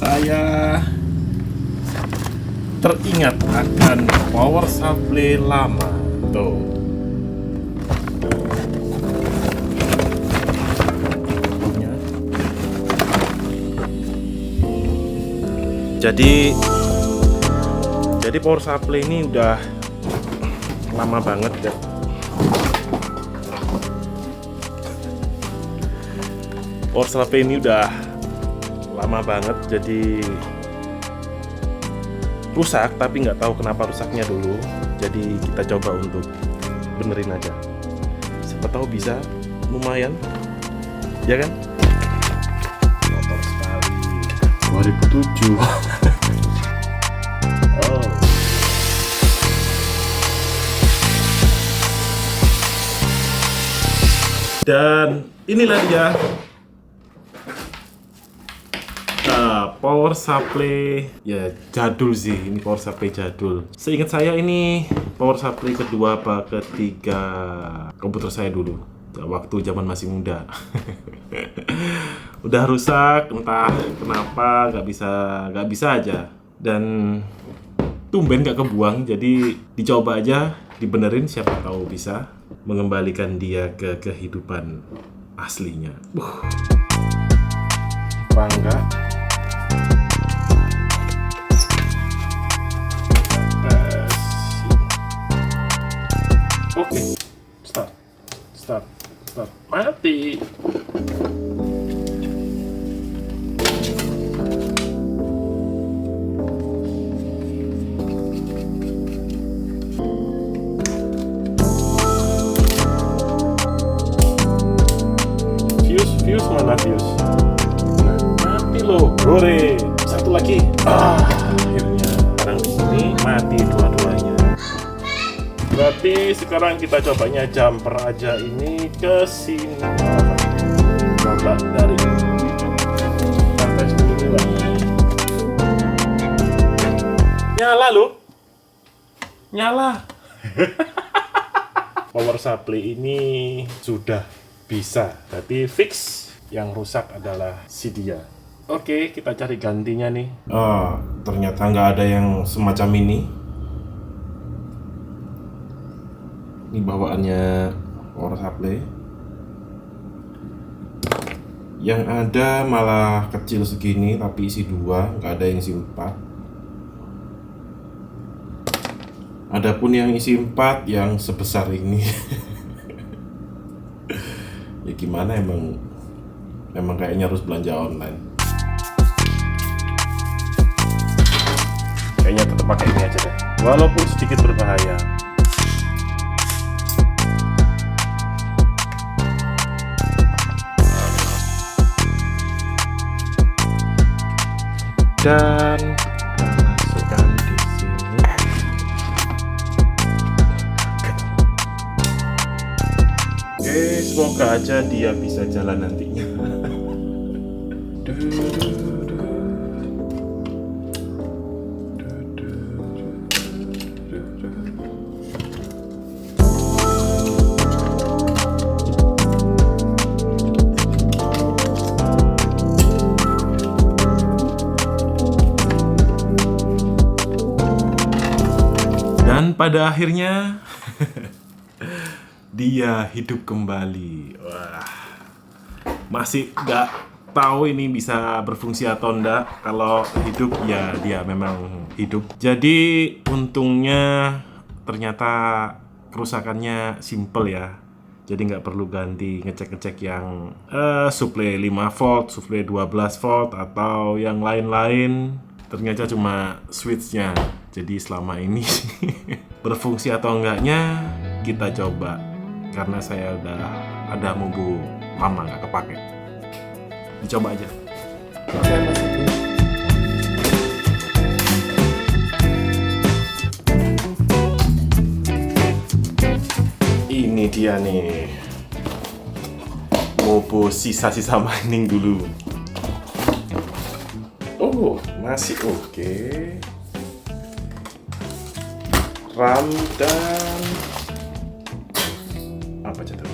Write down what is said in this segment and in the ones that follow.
saya teringat akan power supply lama tuh. Jadi power supply ini udah lama banget ya. Power supply ini udah lama banget, jadi rusak, tapi nggak tahu kenapa rusaknya dulu. Jadi kita coba untuk benerin aja. Siapa tahu bisa, lumayan, ya kan? Kotor sekali. 2007. Oh. Dan inilah dia. Power supply ya jadul sih, ini power supply jadul. Seingat saya ini power supply kedua apa ketiga komputer saya dulu, waktu zaman masih muda. Udah rusak, entah kenapa nggak bisa aja. Dan tumben nggak kebuang, jadi dicoba aja, dibenerin, siapa tahu bisa mengembalikan dia ke kehidupan aslinya. Bangga. Oke, start, mati. Fuse mana fuse? Mati loh, gore. Satu lagi. Akhirnya barang ini mati dua-duanya. Berarti sekarang kita cobanya jumper aja ini ke sini. Coba dari sampai sini lagi. Nyala loh. Nyala. Power supply ini sudah bisa. Berarti fix, yang rusak adalah si dia. Oke, kita cari gantinya nih. Oh, ternyata nggak ada yang semacam ini. Ini bawaannya power supply. Yang ada malah kecil segini, tapi isi 2, nggak ada yang isi 4. Adapun yang isi 4 yang sebesar ini. Ya gimana, emang kayaknya harus belanja online. Kayaknya tetap pakai ini aja deh, walaupun sedikit berbahaya. Dan kita masukkan di sini. Oke, semoga aja dia bisa jalan nantinya. Dan pada akhirnya dia hidup kembali. Wah, masih nggak tahu ini bisa berfungsi atau enggak. Kalau hidup ya dia memang hidup. Jadi untungnya ternyata kerusakannya simple ya. Jadi nggak perlu ganti ngecek-ngecek yang suplai 5 volt, suplai 12 volt atau yang lain-lain. Ternyata cuma switchnya. Jadi selama ini berfungsi atau enggaknya kita coba. Karena saya udah ada mumpung lama nggak kepake. Dicoba aja. Saya masukin. Ini dia nih. Mobo sisa-sisa mining dulu. Oh, masih oke. RAM dan apa aja tuh?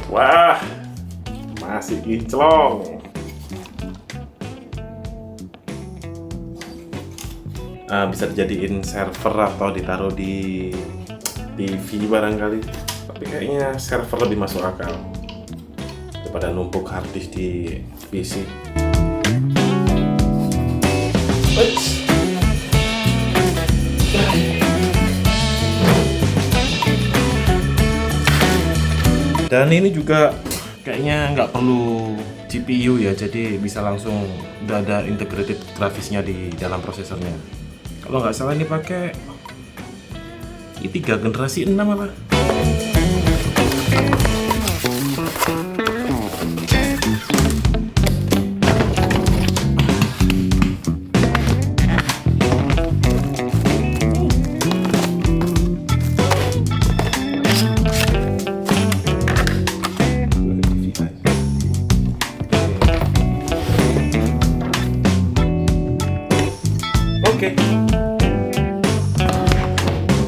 Wah, masih kinclong. Bisa dijadiin server atau ditaruh di TV barangkali. Tapi kayaknya server lebih masuk akal daripada numpuk hard disk di PC. Dan ini juga kayaknya nggak perlu GPU ya, jadi bisa langsung udah ada integrated grafisnya di dalam prosesornya. Kalau nggak salah ini pakai i3 generasi 6 apa?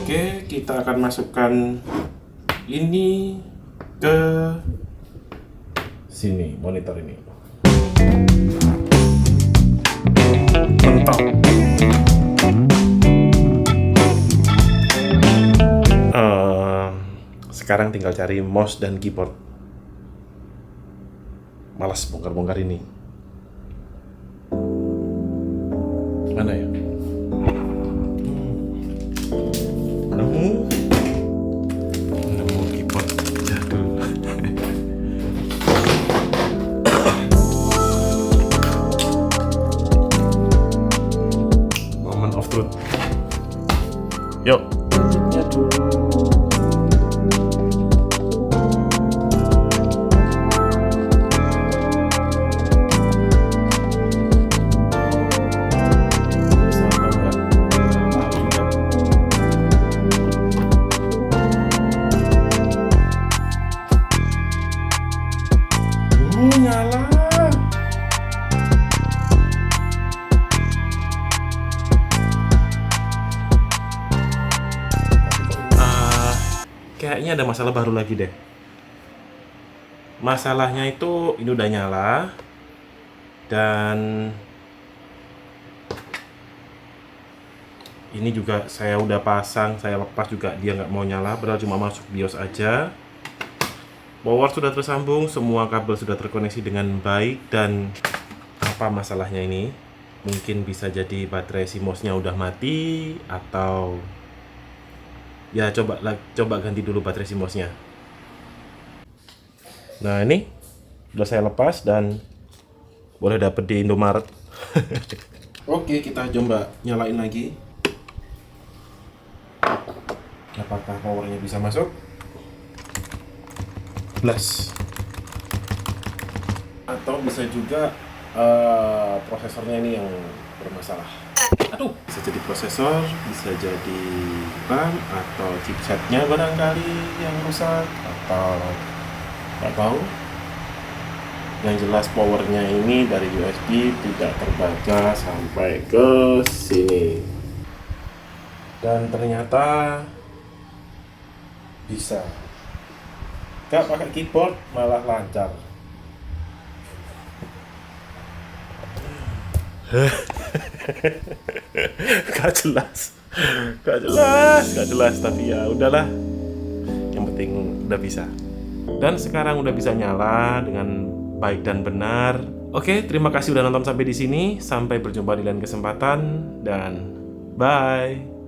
Oke, kita akan masukkan ini ke sini, monitor ini. Mentok. Sekarang tinggal cari mouse dan keyboard. Malas bongkar-bongkar ini. Mana ya? Nemu keyboard jadul. Moment of truth. Yuk. Nyala. Kayaknya ada masalah baru lagi deh. Masalahnya itu ini udah nyala dan ini juga saya udah pasang, saya lepas juga dia nggak mau nyala, padahal cuma masuk BIOS aja. Power sudah tersambung, semua kabel sudah terkoneksi dengan baik, dan apa masalahnya ini? Mungkin bisa jadi baterai CMOS-nya udah mati, atau ya coba ganti dulu baterai CMOS-nya. Nah ini udah saya lepas dan boleh dapet di Indomaret. Oke, kita coba nyalain lagi. Apakah powernya bisa masuk? Plus. Atau bisa juga prosesornya ini yang bermasalah. Aduh, bisa jadi prosesor, bisa jadi RAM, atau chipsetnya barangkali yang rusak, atau nggak tahu. Yang jelas powernya ini dari USB tidak terbaca sampai ke sini. Dan ternyata bisa. Gak pakai keyboard malah lancar. Gak jelas, tapi ya udahlah. Yang penting udah bisa. Dan sekarang udah bisa nyala dengan baik dan benar. Oke, terima kasih udah nonton sampai di sini. Sampai berjumpa di lain kesempatan dan bye.